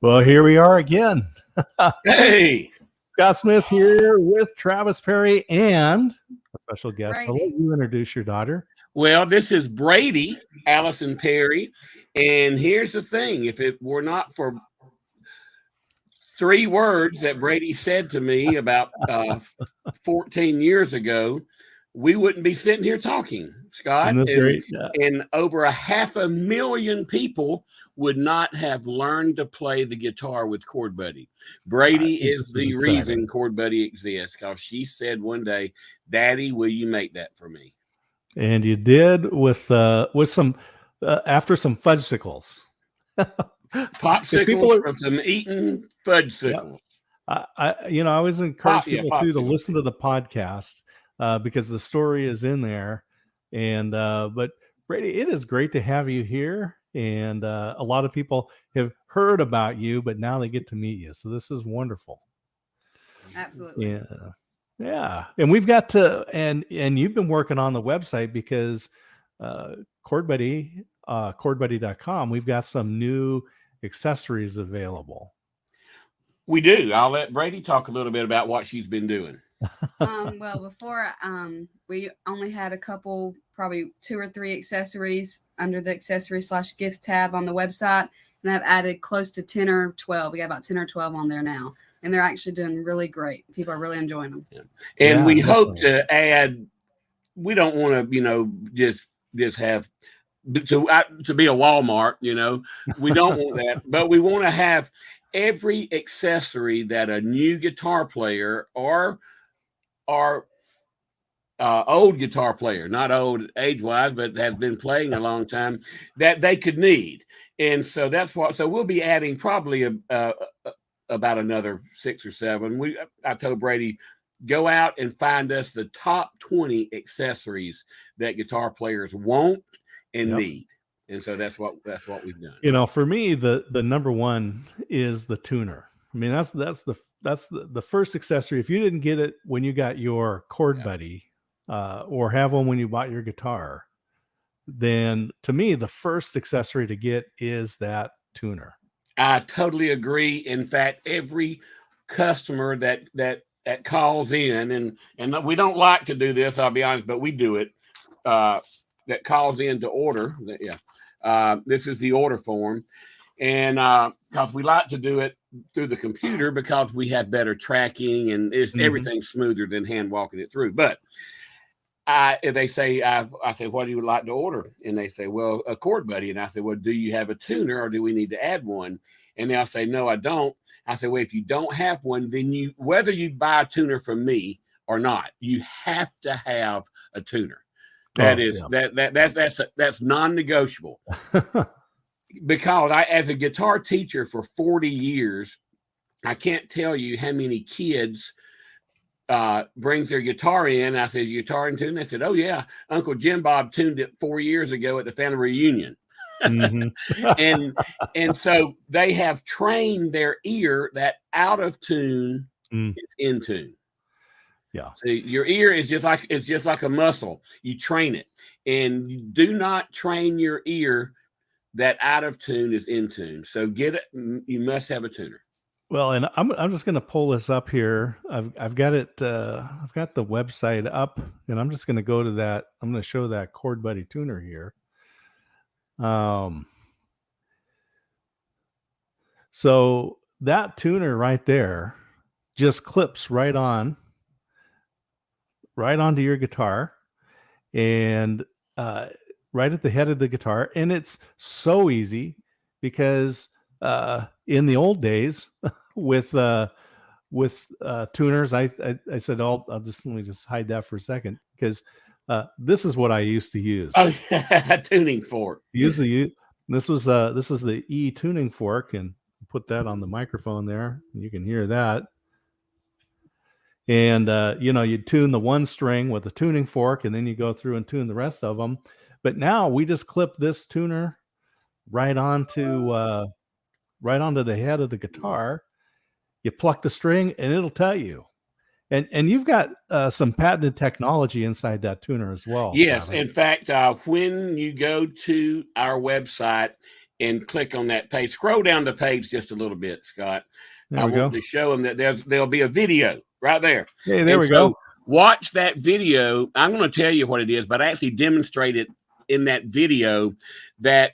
Well, here we are again. Hey, Scott Smith here with Travis Perry and a special guest. I'll let Brady. you introduce your daughter. well, this is Brady, Allison Perry. And here's the thing, if it were not for three words that Brady said to me about 14 years ago, we wouldn't be sitting here talking, Scott. Isn't this great? Yeah. And over 500,000 people would not have learned to play the guitar with Chord Buddy. Brady is the reason Chord Buddy exists, because she said one day, "Daddy, will you make that for me?" And you did with some after some fudgesicles. Popsicles from some eaten fudgesicles. I always encourage people to listen to the podcast because the story is in there. And but Brady, it is great to have you here. And a lot of people have heard about you, but now they get to meet you. So this is wonderful. Absolutely. Yeah. And we've got to, and you've been working on the website because Chord Buddy, chordbuddy.com, we've got some new accessories available. We do. I'll let Brady talk a little bit about what she's been doing. Well, before we only had a couple, probably 2 or 3 accessories under the accessory/gift tab on the website, and I've added close to 10 or 12. We got about 10 or 12 on there now, and they're actually doing really great. People are really enjoying them. Yeah. And we hope to add. We don't want to, just have to be a Walmart. We don't want that, but we want to have every accessory that a new guitar player or old guitar player, not old age-wise, but have been playing a long time, that they could need. And so that's what. So we'll be adding probably about another 6 or 7. I told Brady, go out and find us the top 20 accessories that guitar players want and need. And so that's what we've done. For me, the number one is the tuner. I mean, that's the first accessory. If you didn't get it when you got your Chord Buddy, or have one when you bought your guitar, then to me, the first accessory to get is that tuner. I totally agree. In fact, every customer that calls in, and we don't like to do this, I'll be honest, but we do it, that calls in to order. This is the order form. And because we like to do it through the computer because we have better tracking and everything's smoother than hand walking it through. But if they say, I say, what do you like to order? And they say, well, a Chord Buddy. And I say, well, do you have a tuner or do we need to add one? And they'll say, no, I don't. I say, well, if you don't have one, then whether you buy a tuner from me or not, you have to have a tuner. That's non-negotiable. Because as a guitar teacher for 40 years, I can't tell you how many kids brings their guitar in. I said, guitar in tune? They said, oh yeah, Uncle Jim Bob tuned it 4 years ago at the family reunion. and so they have trained their ear that out of tune is in tune. Yeah. So your ear is just like a muscle. You train it, and you do not train your ear that out of tune is in tune. So get it. You must have a tuner. Well, and I'm just going to pull this up here. I've got it. I've got the website up, and I'm just going to go to that. I'm going to show that Chord Buddy tuner here. So that tuner right there just clips right onto your guitar, and right at the head of the guitar. And it's so easy because in the old days with tuners, I said, let me just hide that for a second, because this is what I used to use. Oh, tuning fork. This was the E tuning fork, and put that on the microphone there. You can hear that. And you tune the one string with a tuning fork, and then you go through and tune the rest of them. But now we just clip this tuner right onto the head of the guitar. You pluck the string, and it'll tell you. And you've got some patented technology inside that tuner as well. Yes, in fact, when you go to our website and click on that page. Scroll down the page just a little bit, Scott. There I we want go. to show them that there'll be a video right there. Hey, there And we so go. watch that video. I'm going to tell you what it is, but I actually demonstrate it in that video. That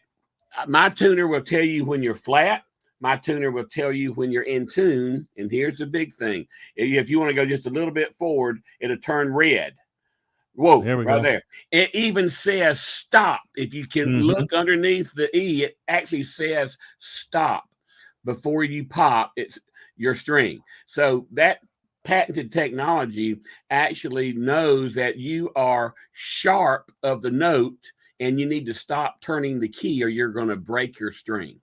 my tuner will tell you when you're flat. My tuner will tell you when you're in tune. And here's the big thing. If you want to go just a little bit forward, it'll turn red. Whoa, There we right go. there. It even says stop. If you can look underneath the E, it actually says stop before you pop it's your string. So that patented technology actually knows that you are sharp of the note and you need to stop turning the key or you're going to break your string.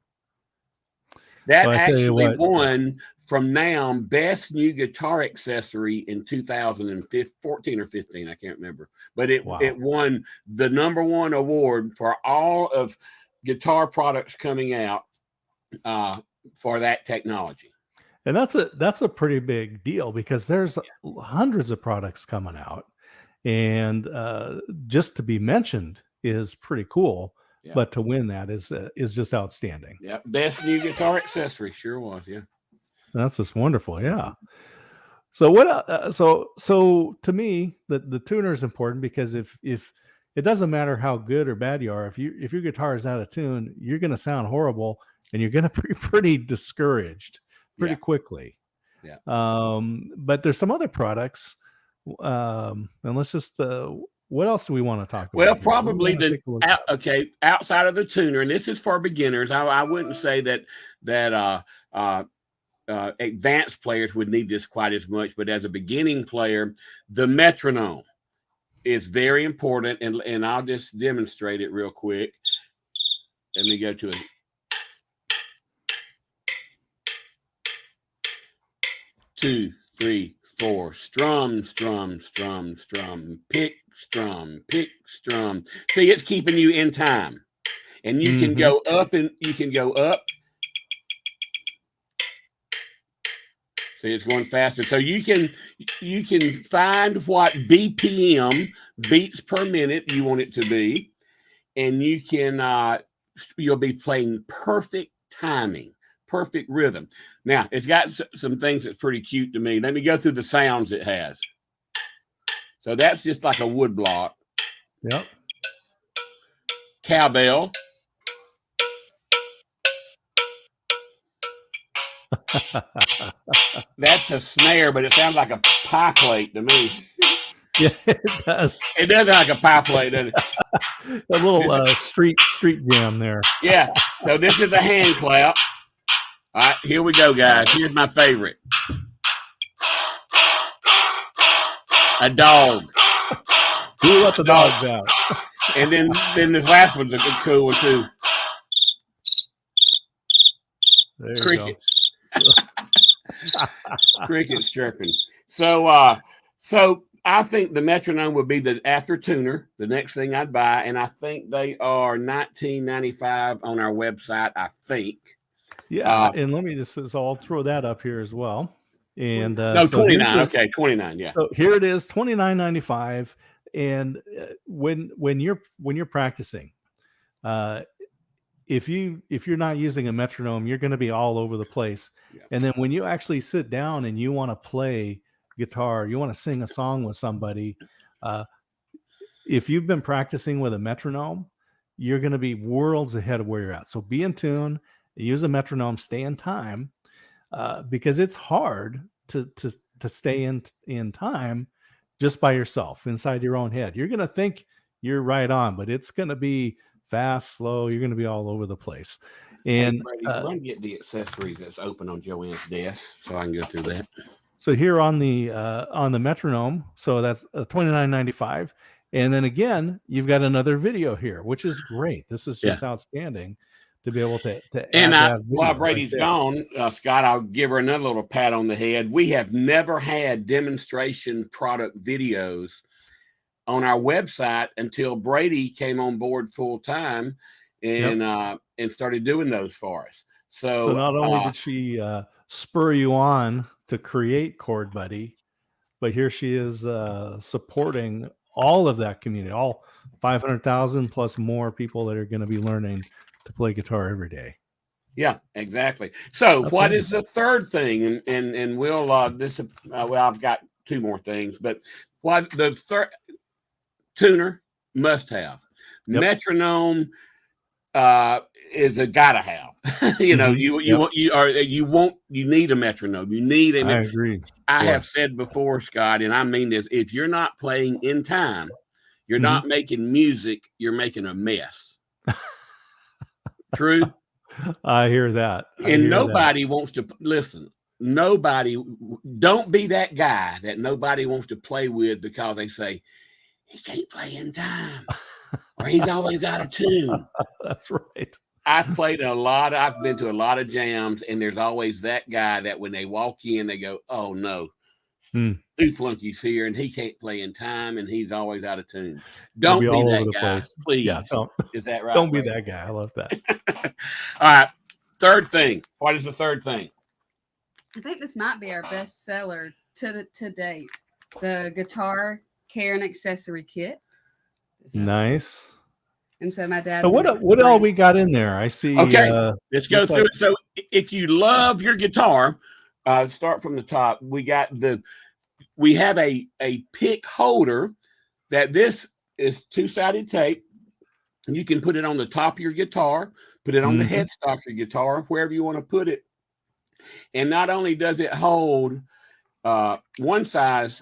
That Well, I tell you actually what. won from NAM best new guitar accessory in 2014 or 15. I can't remember, but it won the #1 award for all of guitar products coming out for that technology. And that's a pretty big deal because there's hundreds of products coming out, and just to be mentioned is pretty cool. Yeah. But to win that is just outstanding. Yeah, best new guitar accessory, sure was. Yeah, that's just wonderful. Yeah. So what? So to me, the tuner is important because if it doesn't matter how good or bad you are, if your guitar is out of tune, you're going to sound horrible, and you're going to be pretty discouraged pretty quickly. Yeah. But there's some other products, and let's just. What else do we want to talk about? Well, probably outside of the tuner, and this is for beginners. I wouldn't say that advanced players would need this quite as much, but as a beginning player, the metronome is very important, and I'll just demonstrate it real quick. Let me go to it. 2, 3, 4. Strum, strum, strum, strum. Pick, strum, pick, strum. See, it's keeping you in time, and you can go up and you can go up. See, it's going faster. So you can find what BPM, beats per minute, you want it to be, and you can you'll be playing perfect timing, perfect rhythm. Now, it's got some things that's pretty cute to me. Let me go through the sounds it has. So that's just like a wood block. Yep. Cowbell. That's a snare, but it sounds like a pie plate to me. Yeah, it does. It does like a pie plate, doesn't it? A little street jam there. Yeah. So this is a hand clap. All right, here we go, guys. Here's my favorite. A dog. Who let the dogs out? And then this last one's a cool one too. There Crickets. Crickets chirping. So I think the metronome would be the after tuner, the next thing I'd buy, and I think they are $19.95 on our website. I think. Yeah, and let me so I'll throw that up here as well. And no, so 29. Okay, 29. Yeah. So here it is, $29.95. And when you're practicing, if you're not using a metronome, you're going to be all over the place. Yeah. And then when you actually sit down and you want to play guitar, you want to sing a song with somebody, if you've been practicing with a metronome, you're going to be worlds ahead of where you're at. So be in tune, use a metronome, stay in time, because it's hard to stay in time just by yourself inside your own head. You're going to think you're right on, but it's going to be fast, slow. You're going to be all over the place. And hey, Brady, run get the accessories that's open on Joanne's desk so I can go through that. So here on the metronome, so that's $29.95. And then again, you've got another video here, which is great. This is just outstanding to be able to add while Brady's gone, Scott, I'll give her another little pat on the head. We have never had demonstration product videos on our website until Brady came on board full time and started doing those for us. So not only did she spur you on to create Chord Buddy, but here she is supporting all of that community, all 500,000 plus more people that are going to be learning to play guitar every day. Yeah, exactly. So That's what nice. is the third thing? And we'll well, I've got two more things, but what the third tuner must have. Yep. Metronome is a gotta have. You know, Yep. you need a metronome. You need I agree. I Boy. have said before, Scott, and I mean this, if you're not playing in time, you're Mhm. not making music, you're making a mess. True. I hear that. I And hear that. nobody wants to listen. Nobody, don't be that guy that nobody wants to play with because they say he can't play in time or he's always out of tune. That's right. I've been to a lot of jams, and there's always that guy that when they walk in, they go, "Oh no, Hmm. Stu Flunky's here, and he can't play in time, and he's always out of tune." They'll Don't be be all that over the guy, place. please. Yeah. Is that right? Don't be Brady? that guy. I love that. All right. Third thing. What is the third thing? I think this might be our best seller to date. The guitar care and accessory kit. Nice. And so my dad. So what all we got in there? I see. Okay, let's go looks through like- it. So if you love your guitar, start from the top. We have a pick holder that this is two-sided tape. You can put it on the top of your guitar, put it on the headstock of your guitar, wherever you want to put it. And not only does it hold one size,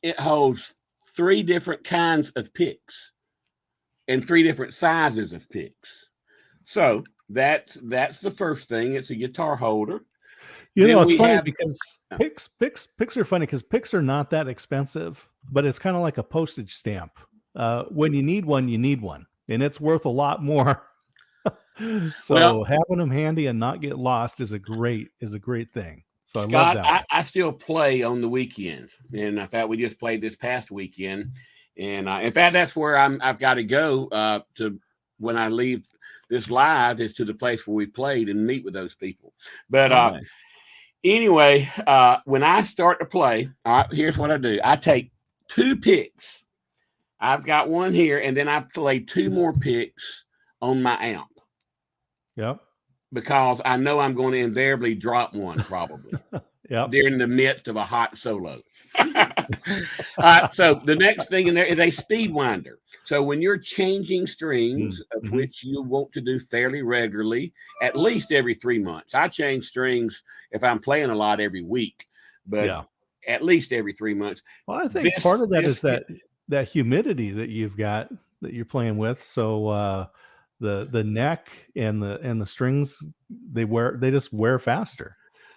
it holds 3 different kinds of picks and 3 different sizes of picks. So that's the first thing. It's a guitar holder. You Then know, it's we funny have- because picks are funny because picks are not that expensive, but it's kind of like a postage stamp. When you need one, and it's worth a lot more. So Well- having them handy and not get lost is a great thing. So I Scott, love that. I still play on the weekends, and in fact, we just played this past weekend, and in fact, that's where I've got to go to when I leave this live is to the place where we played and meet with those people. But Nice. anyway, when I start to play, all right, here's what I do: I take 2 picks. I've got one here, and then I play 2 more picks on my amp. Yep. Because I know I'm going to invariably drop one probably Yep. during the midst of a hot solo. So the next thing in there is a speed winder. So when you're changing strings, of which you want to do fairly regularly, at least every 3 months. I change strings if I'm playing a lot every week, but at least every 3 months. Well, I think part of that is that humidity that you've got that you're playing with. So the neck and the strings they just wear faster.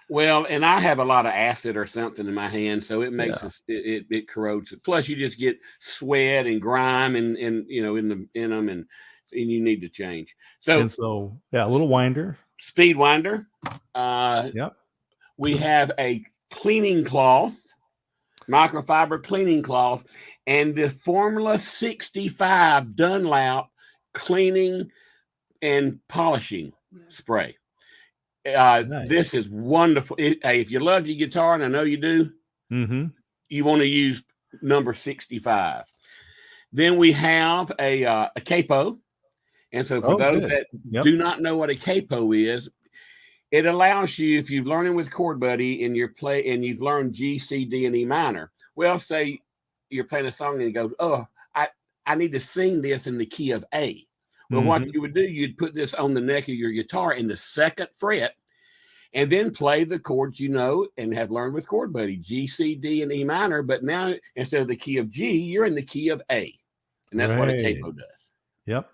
Well, and I have a lot of acid or something in my hand, so it makes it corrodes it. Plus, you just get sweat and grime and you know in them, and you need to change. So a little winder, speed winder. We have a cleaning cloth, microfiber cleaning cloth, and the Formula 65 Dunlop cleaning and polishing spray. Nice. This is wonderful. If you love your guitar, and I know you do, you want to use number 65. Then we have a capo. And so for those that do not know what a capo is, it allows you, if you're learning with Chord Buddy and you've learned G, C, D, and E minor. Well, say you're playing a song and you go, "Oh, I need to sing this in the key of A." Well, what you would do, you'd put this on the neck of your guitar in the 2nd fret, and then play the chords you know and have learned with Chord Buddy, G, C, D, and E minor. But now instead of the key of G, you're in the key of A, and that's what a capo does. Yep.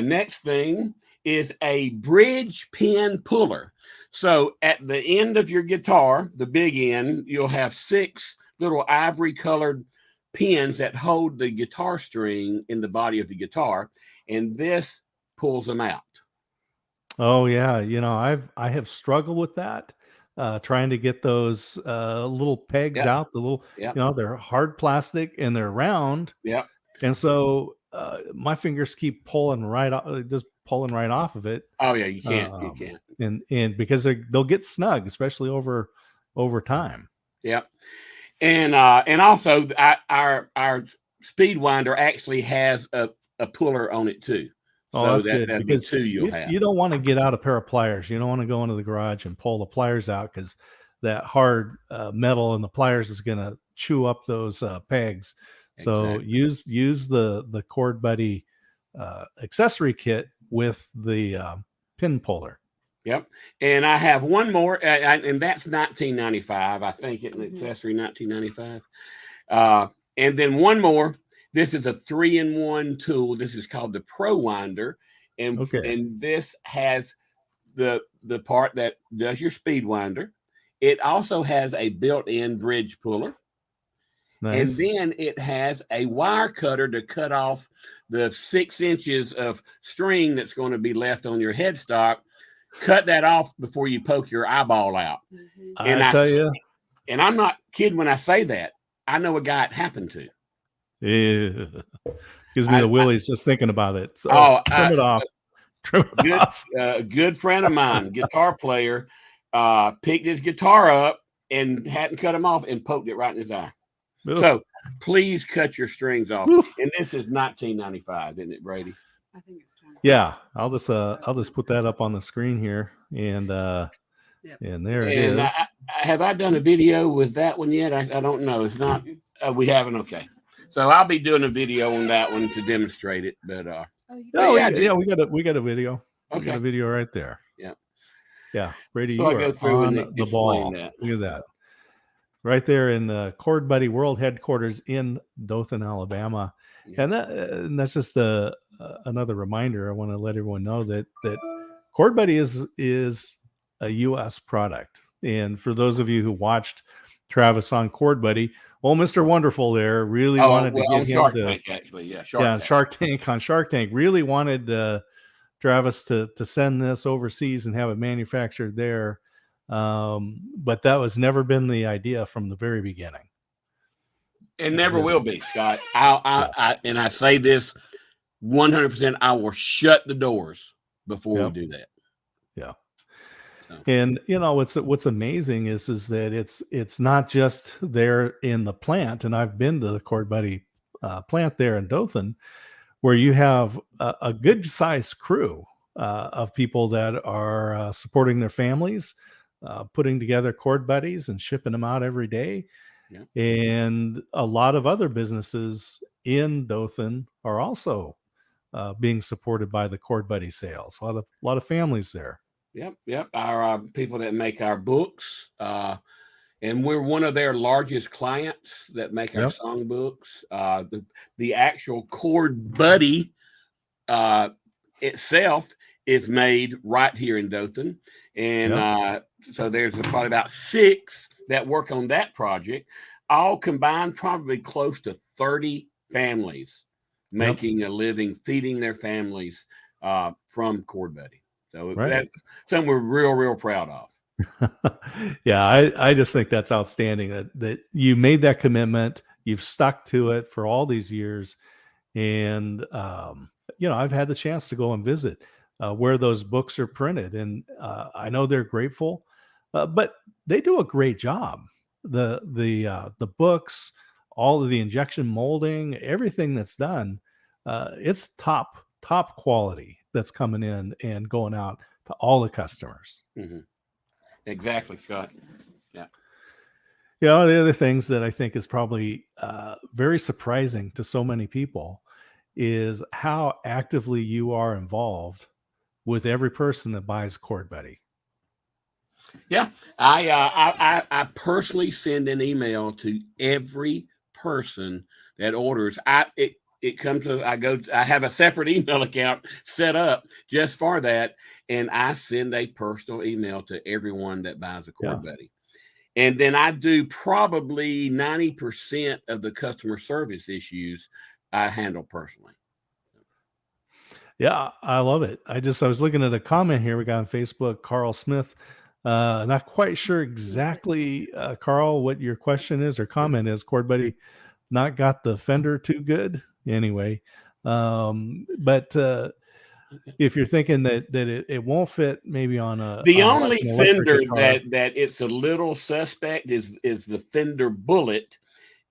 Next thing is a bridge pin puller. So at the end of your guitar, the big end, you'll have 6 little ivory colored pins that hold the guitar string in the body of the guitar, and this pulls them out. Oh yeah, you know I have struggled with that, trying to get those little pegs out. The little, you know, they're hard plastic and they're round. Yeah, and so my fingers keep pulling right off, just pulling right off of it. Oh yeah, you can't. You can't. And because they'll get snug, especially over time. Yeah. And also our speed winder actually has a puller on it too. Oh, So that's good that'd be because 2 you'll you, have. you don't want to get out a pair of pliers. You don't want to go into the garage and pull the pliers out because that hard metal in the pliers is going to chew up those pegs. So Exactly. use the Cord Buddy accessory kit with the pin puller. Yep. And I have one more, and that's 1995. I think it accessory 1995. And then one more. This is a 3-in-1 tool. This is called the Pro Winder, and Okay. this has the part that does your speed winder. It also has a built-in bridge puller. And Nice. then it has a wire cutter to cut off the 6 inches of string that's going to be left on your headstock. Cut that off before you poke your eyeball out. And I tell you, and I'm not kidding when I say that. I know a guy it happened to. yeah. Gives me the willies just thinking about it. So trim it off. Trim it off. Good friend of mine, guitar player, picked his guitar up and hadn't cut him off and poked it right in his eye. Oof. So please cut your strings off. Oof. And this is 1995, isn't it, Brady? I think it's 20. Yeah, I'll just put that up on the screen here, and and there it is. Have I done a video with that one yet? I don't know. It's not. We haven't. Okay, so I'll be doing a video on that one to demonstrate it. But yeah, we got a video. Okay, we got a video right there. Yeah, Brady, so you I go are through on and the ball. that. Look at that. Right there in the Cord Buddy World Headquarters in Dothan, Alabama. Yeah. And that's just another reminder. I want to let everyone know that Cord Buddy is a U.S. product. And for those of you who watched Travis on Cord Buddy, well, Mr. Wonderful there really wanted to get him Shark to Tank, actually. Shark Tank really wanted Travis to send this overseas and have it manufactured there. But that was never been the idea from the very beginning. It never will be, Scott. And I say this 100%. I will shut the doors before we do that. Yeah. So. And what's amazing is that it's not just there in the plant. And I've been to the Cord Buddy plant there in Dothan, where you have a good sized crew of people that are supporting their families, putting together Cord Buddies and shipping them out every day. Yeah. And a lot of other businesses in Dothan are also being supported by the Cord Buddy sales. A lot of families there. Yep. Our people that make our books, and we're one of their largest clients that make our song books. The actual Cord Buddy itself is made right here in Dothan, and so there's probably about 6 that work on that project. All combined, probably close to 30 families making a living, feeding their families from Cord Buddy. So that's something we're real proud of. Yeah, I just think that's outstanding that you made that commitment. You've stuck to it for all these years. And, I've had the chance to go and visit where those books are printed. And I know they're grateful, but they do a great job. The books, all of the injection molding, everything that's done, it's top quality that's coming in and going out to all the customers. Mm-hmm. Exactly, Scott. Yeah. The other things that I think is probably very surprising to so many people is how actively you are involved with every person that buys Cord Buddy. Yeah, I personally send an email to every person that orders. It comes to I have a separate email account set up just for that, and I send a personal email to everyone that buys a Cord Buddy. And then I do probably 90% of the customer service issues I handle personally. Yeah, I love it. I was looking at a comment here we got on Facebook, Carl Smith. Not quite sure exactly, Carl, what your question is or comment is. Cord Buddy not got the fender too good anyway. But if you're thinking that it won't fit maybe on the only fender that it's a little suspect is the fender bullet,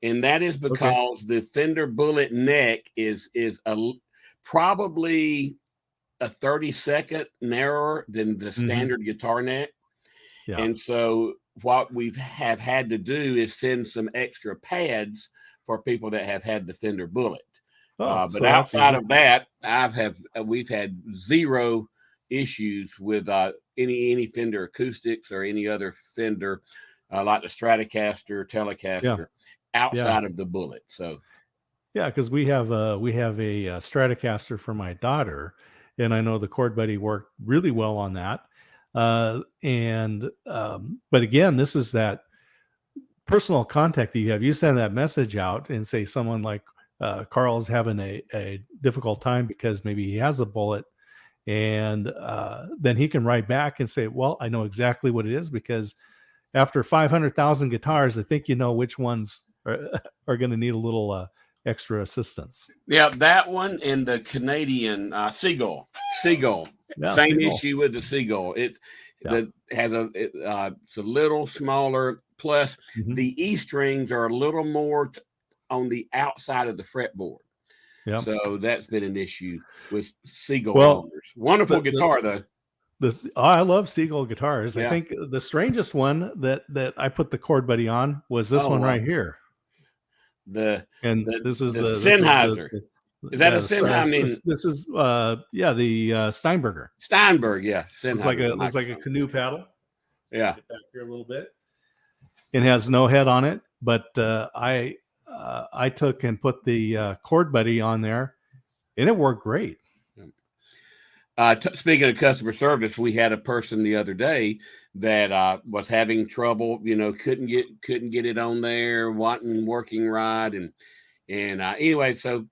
and that is because the fender bullet neck is probably a 30-second narrower than the standard guitar neck. Yeah. And so what we have had to do is send some extra pads for people that have had the Fender Bullet. But so that's outside easy. of that, we've had zero issues with any Fender acoustics or any other Fender like the Stratocaster, Telecaster, outside of the Bullet. So yeah, because we have a Stratocaster for my daughter, and I know the Chord Buddy worked really well on that. But again, this is that personal contact that you have. You send that message out and say someone like Carl is having a difficult time because maybe he has a Bullet, and then he can write back and say, well, I know exactly what it is, because after 500,000 guitars, I think you know which ones are going to need a little extra assistance. Yeah, that one and the Canadian Seagull. Yeah, Same Seagull. issue with the Seagull. It's a little smaller. Plus, the E strings are a little more on the outside of the fretboard. Yeah. So that's been an issue with Seagull owners. Wonderful guitar, though. I love Seagull guitars. Yeah. I think the strangest one that I put the Chord Buddy on was this one right here. This is the Sennheiser. Is that a Sennheiser? This is the Steinberger. Steinberg, yeah. Sennheiser. Looks like a canoe paddle. Yeah. Get back here a little bit. It has no head on it, but I took and put the Chord Buddy on there, and it worked great. Speaking of customer service, we had a person the other day that was having trouble. Couldn't get it on there, wasn't working right, and anyway, so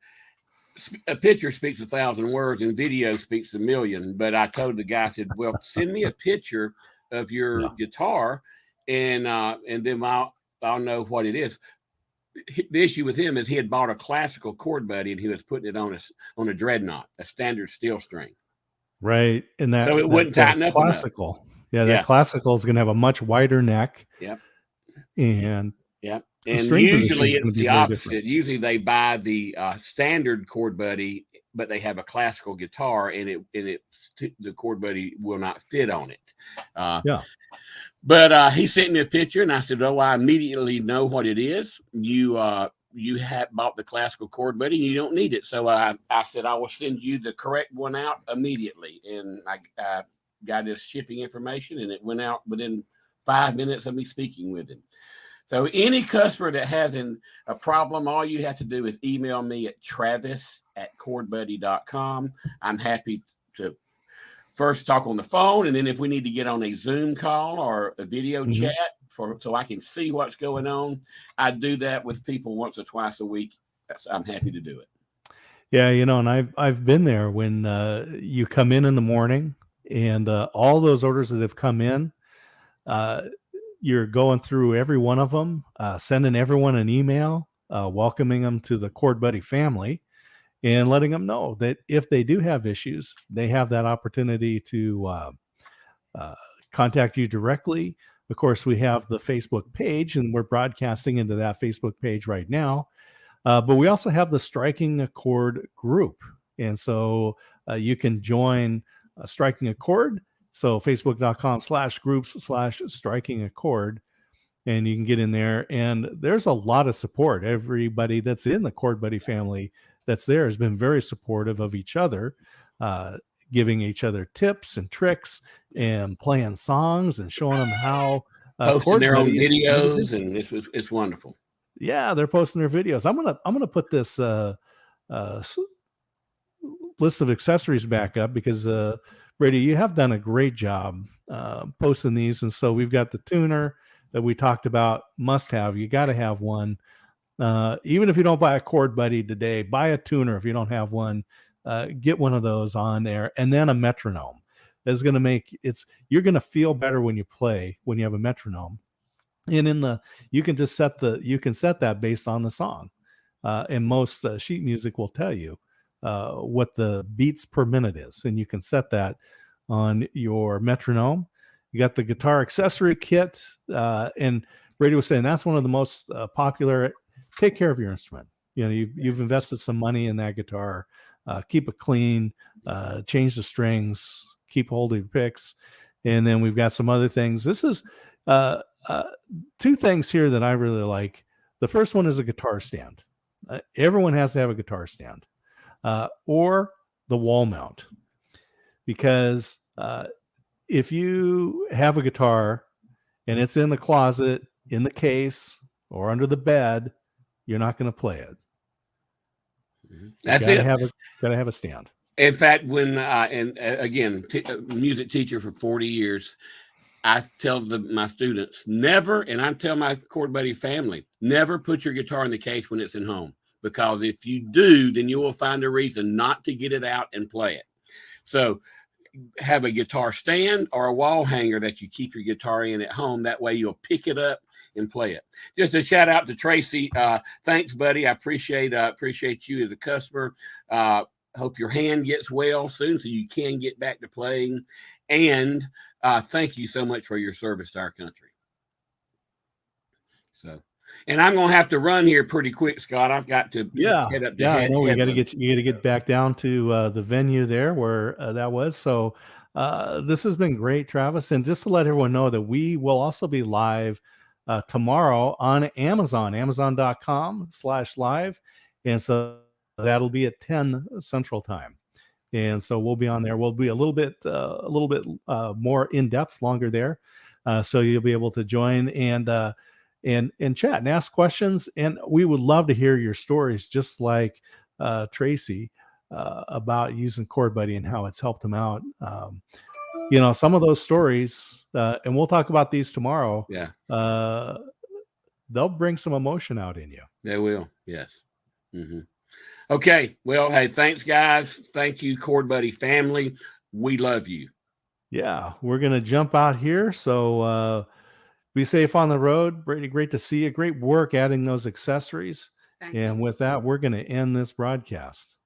a picture speaks 1,000 words, and video speaks 1,000,000. But I told the guy, I said, "Well, send me a picture of your guitar, and then I'll know what it is." The issue with him is he had bought a classical Chord Buddy, and he was putting it on a Dreadnought, a standard steel string. Right, and so it wouldn't tighten up classical. enough. Yeah, that classical is going to have a much wider neck. Yep. And usually it's the opposite. Usually they buy the standard Chord Buddy, but they have a classical guitar, and the Chord Buddy will not fit on it. But he sent me a picture, and I said, "Oh, I immediately know what it is. You have bought the classical Chord Buddy, and you don't need it." So I said, "I will send you the correct one out immediately." And I got his shipping information, and it went out within 5 minutes of me speaking with him. So any customer that has a problem, all you have to do is email me at travis@chordbuddy.com. I'm happy to first talk on the phone, and then if we need to get on a Zoom call or a video chat so I can see what's going on, I do that with people once or twice a week. I'm happy to do it. Yeah, and I've been there when you come in the morning, and all those orders that have come in, you're going through every one of them, sending everyone an email, welcoming them to the Chord Buddy family, and letting them know that if they do have issues, they have that opportunity to contact you directly. Of course, we have the Facebook page, and we're broadcasting into that Facebook page right now. But we also have the Striking a Chord group. And so you can join Striking a Chord. So facebook.com/groups/striking a chord. And you can get in there. And there's a lot of support. Everybody that's in the Chord Buddy family that's there has been very supportive of each other, giving each other tips and tricks and playing songs and showing them how posting their own videos, and it's wonderful. Yeah, they're posting their videos. I'm gonna put this list of accessories back up because Brady, you have done a great job posting these, and so we've got the tuner that we talked about. Must have. You got to have one. Even if you don't buy a Chord Buddy today, buy a tuner if you don't have one. Get one of those on there, and then a metronome. That's going to make you're going to feel better when you play when you have a metronome. And you can set that based on the song, and most sheet music will tell you what the beats per minute is, and you can set that on your metronome. You got the guitar accessory kit, and Brady was saying that's one of the most popular. Take care of your instrument. You've invested some money in that guitar. keep it clean, change the strings, keep hold of your picks. And then we've got some other things. This is two things here that I really like. The first one is a guitar stand. Everyone has to have a guitar stand, or the wall mount, because if you have a guitar and it's in the closet, in the case, or under the bed, you're not going to play it. That's it. Gotta have a stand. In fact, when again, music teacher for 40 years, I tell my students never, and I tell my Chord Buddy family, never put your guitar in the case when it's in home, because if you do, then you will find a reason not to get it out and play it. So have a guitar stand or a wall hanger that you keep your guitar in at home. That way you'll pick it up and play it. Just a shout out to Tracy. Thanks, buddy. I appreciate you as a customer. Hope your hand gets well soon so you can get back to playing. And thank you so much for your service to our country. So, and I'm gonna have to run here pretty quick, Scott. I've got to head up to I know you got to get back down to the venue there where that was. So this has been great, Travis. And just to let everyone know that we will also be live tomorrow on Amazon, amazon.com/live. And so that'll be at 10 Central Time. And so we'll be on there. We'll be a little bit more in depth, longer there. So you'll be able to join and chat and ask questions. And we would love to hear your stories, just like Tracy, about using Chord Buddy and how it's helped him out. Some of those stories, and we'll talk about these tomorrow. Yeah. They'll bring some emotion out in you. They will. Yes. Mm-hmm. Okay. Well, hey, thanks, guys. Thank you, Chord Buddy family. We love you. Yeah. We're going to jump out here. So be safe on the road. Brady, great to see you. Great work adding those accessories. Thank you. With that, we're going to end this broadcast.